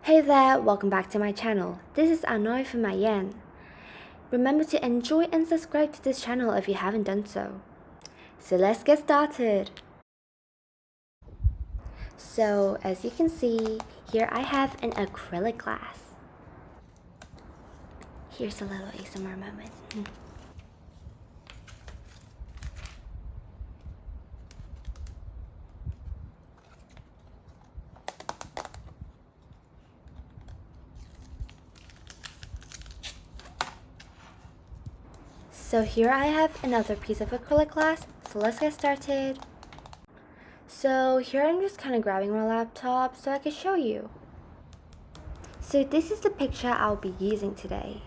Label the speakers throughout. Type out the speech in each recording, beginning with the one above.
Speaker 1: Hey there, welcome back to my channel. This is Anoifmai Yan. Remember to enjoy and subscribe to this channel if you haven't done so. So let's get started. So as you can see, here I have an acrylic glass. Here's a little ASMR moment. So here I have another piece of acrylic glass, so let's get started. So here I'm just kind of grabbing my laptop so I can show you. So this is the picture I'll be using today.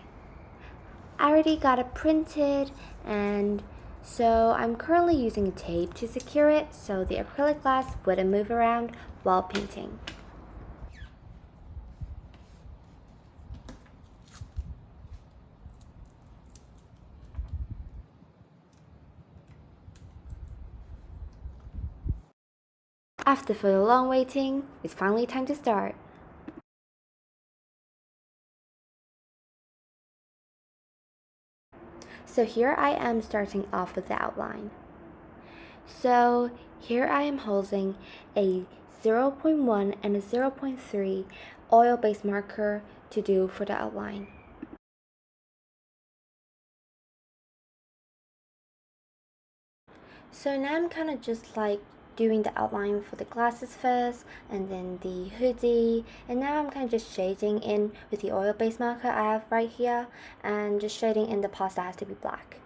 Speaker 1: I already got it printed, and so I'm currently using a tape to secure it so the acrylic glass wouldn't move around while painting. After the long waiting, it's finally time to start. So here I am starting off with the outline. So here I am holding a 0.1 and a 0.3 oil-based marker to do for the outline. So now I'm kind of just like doing the outline for the glasses first, and then the hoodie, and now I'm kind of just shading in with the oil-based marker I have right here, and just shading in the parts that has to be black.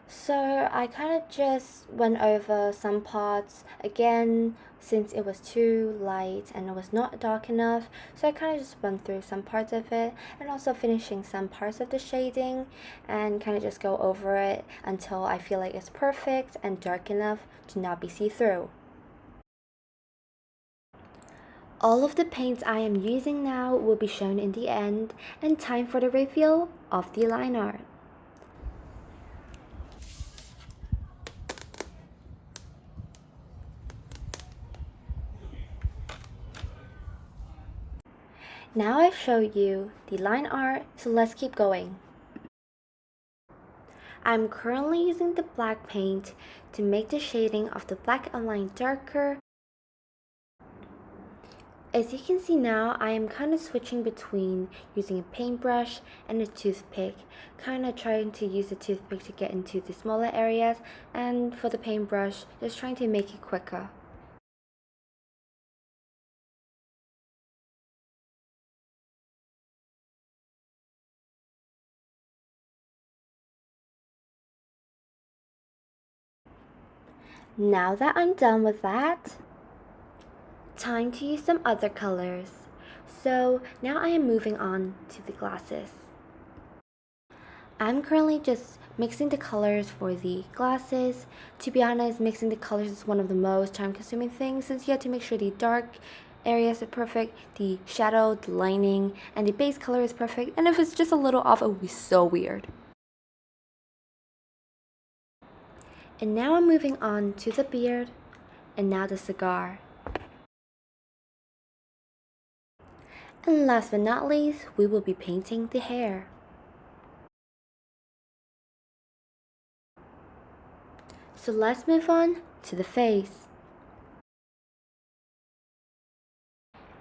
Speaker 1: So I kind of just went over some parts again since it was too light and it was not dark enough, so I kind of just went through some parts of it and also finishing some parts of the shading and kind of just go over it until I feel like it's perfect and dark enough to not be see-through. All of the paints I am using now will be shown in the end, and time for the reveal of the line art. Now I've showed you the line art, so let's keep going. I'm currently using the black paint to make the shading of the black outline darker. As you can see now, I am kind of switching between using a paintbrush and a toothpick, kind of trying to use the toothpick to get into the smaller areas, and for the paintbrush, just trying to make it quicker. Now that I'm done with that, time to use some other colors. So now I am moving on to the glasses. I'm currently just mixing the colors for the glasses. To be honest, mixing the colors is one of the most time-consuming things since you have to make sure the dark areas are perfect, the shadow, the lining, and the base color is perfect, and if it's just a little off, it would be so weird. And now I'm moving on to the beard, and now the cigar. And last but not least, we will be painting the hair. So let's move on to the face.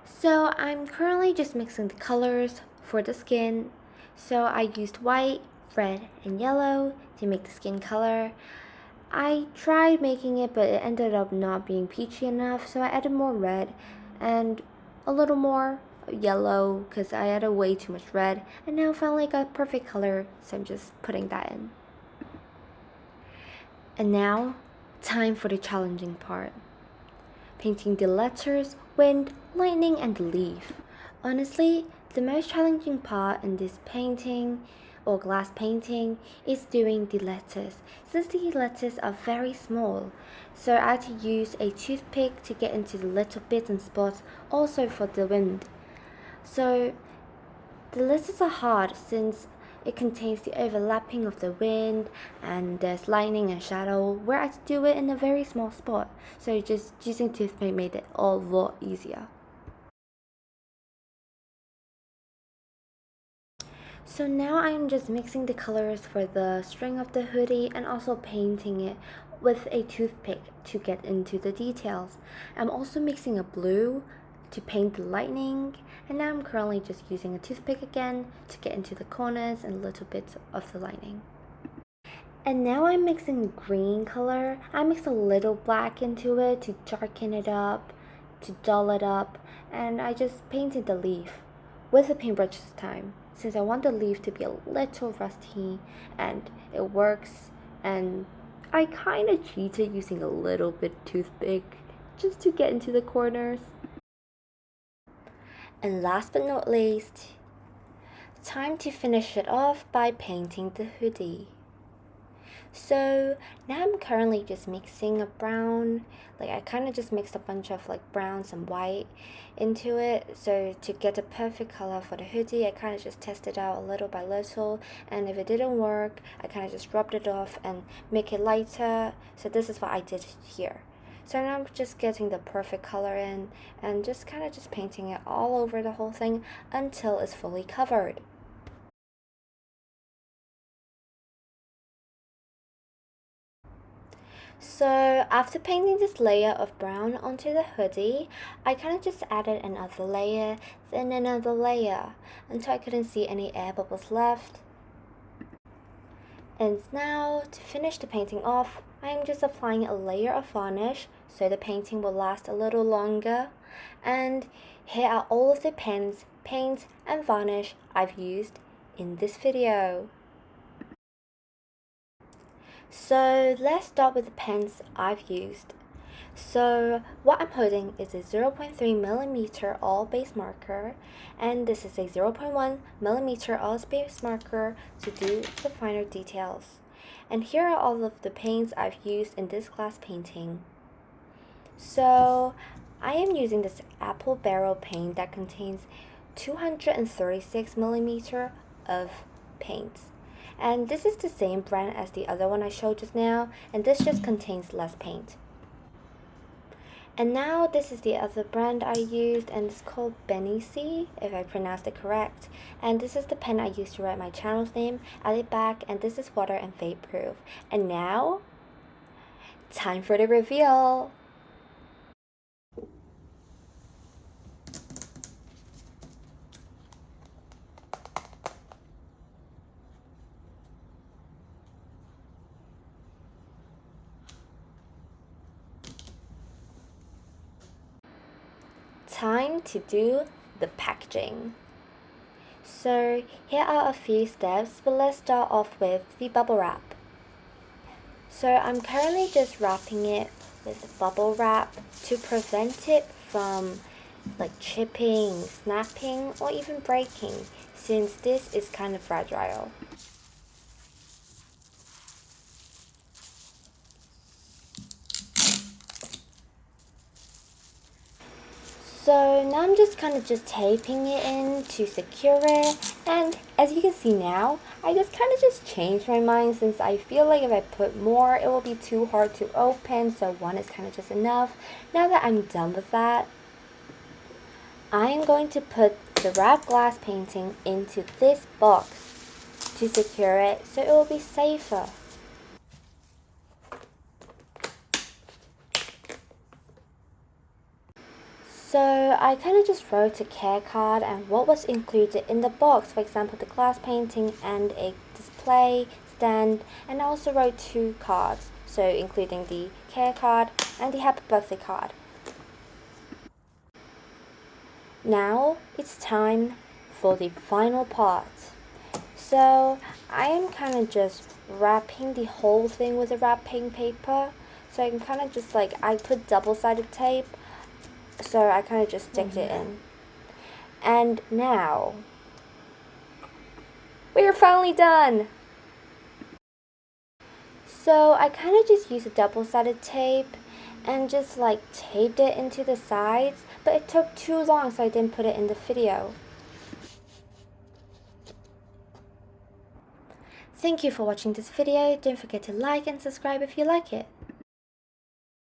Speaker 1: So I'm currently just mixing the colors for the skin. So I used white, red, and yellow to make the skin color. I tried making it, but it ended up not being peachy enough, so I added more red and a little more yellow because I added way too much red, and now finally got perfect color, so I'm just putting that in. And now, time for the challenging part. Painting the letters, wind, lightning, and the leaf. Honestly, the most challenging part in this painting or glass painting is doing the letters, since the letters are very small. So I had to use a toothpick to get into the little bits and spots, also for the wind. So the letters are hard since It contains the overlapping of the wind, and there's lightning and shadow, where I do it in a very small spot, so just using toothpaste made it a lot easier. So now I'm just mixing the colors for the string of the hoodie and also painting it with a toothpick to get into the details. I'm also mixing a blue to paint the lightning, and now I'm currently just using a toothpick again to get into the corners and little bits of the lightning. And now I'm mixing green color. I mix a little black into it to darken it up, to dull it up, and I just painted the leaf with a paintbrush this time, since I want the leaf to be a little rusty, and it works. And I kind of cheated using a little bit toothpick just to get into the corners. And last but not least, time to finish it off by painting the hoodie. So now I'm currently just mixing a brown, like I kind of just mixed a bunch of like browns and white into it. So to get a perfect color for the hoodie, I kind of just tested out little by little, and if it didn't work, I kind of just rubbed it off and make it lighter. So this is what I did here. So now I'm just getting the perfect color in and just kind of just painting it all over the whole thing until it's fully covered. So after painting this layer of brown onto the hoodie, I kind of just added another layer, then another layer, until I couldn't see any air bubbles left. And now, to finish the painting off, I am just applying a layer of varnish so the painting will last a little longer. And here are all of the pens, paints, and varnish I've used in this video. So let's start with the pens I've used. So what I'm holding is a 0.3mm all base marker, and this is a 0.1mm all base marker to do the finer details. And here are all of the paints I've used in this glass painting. So I am using this apple barrel paint that contains 236mm of paints. And this is the same brand as the other one I showed just now, and this just contains less paint. And now this is the other brand I used, and it's called Benny C, if I pronounced it correct. And this is the pen I used to write my channel's name at the back, and this is water and fade proof. And now, time for the reveal! Time to do the packaging. So here are a few steps, but let's start off with the bubble wrap. So I'm currently just wrapping it with bubble wrap to prevent it from like chipping, snapping, or even breaking, since this is kind of fragile. So now I'm just kind of just taping it in to secure it, and as you can see now, I just kind of just changed my mind, since I feel like if I put more it will be too hard to open, so one is kind of just enough. Now that I'm done with that, I am going to put the wrapped glass painting into this box to secure it so it will be safer. So I kind of just wrote a care card and what was included in the box, for example the glass painting and a display stand, and I also wrote 2 cards, so including the care card and the happy birthday card. Now it's time for the final part. So I am kind of just wrapping the whole thing with a wrapping paper, so I can kind of just like, I put double-sided tape, so I kind of just stick it in. And now, we're finally done! So I kind of just used a double-sided tape and just like taped it into the sides, but it took too long so I didn't put it in the video. Thank you for watching this video. Don't forget to like and subscribe if you like it.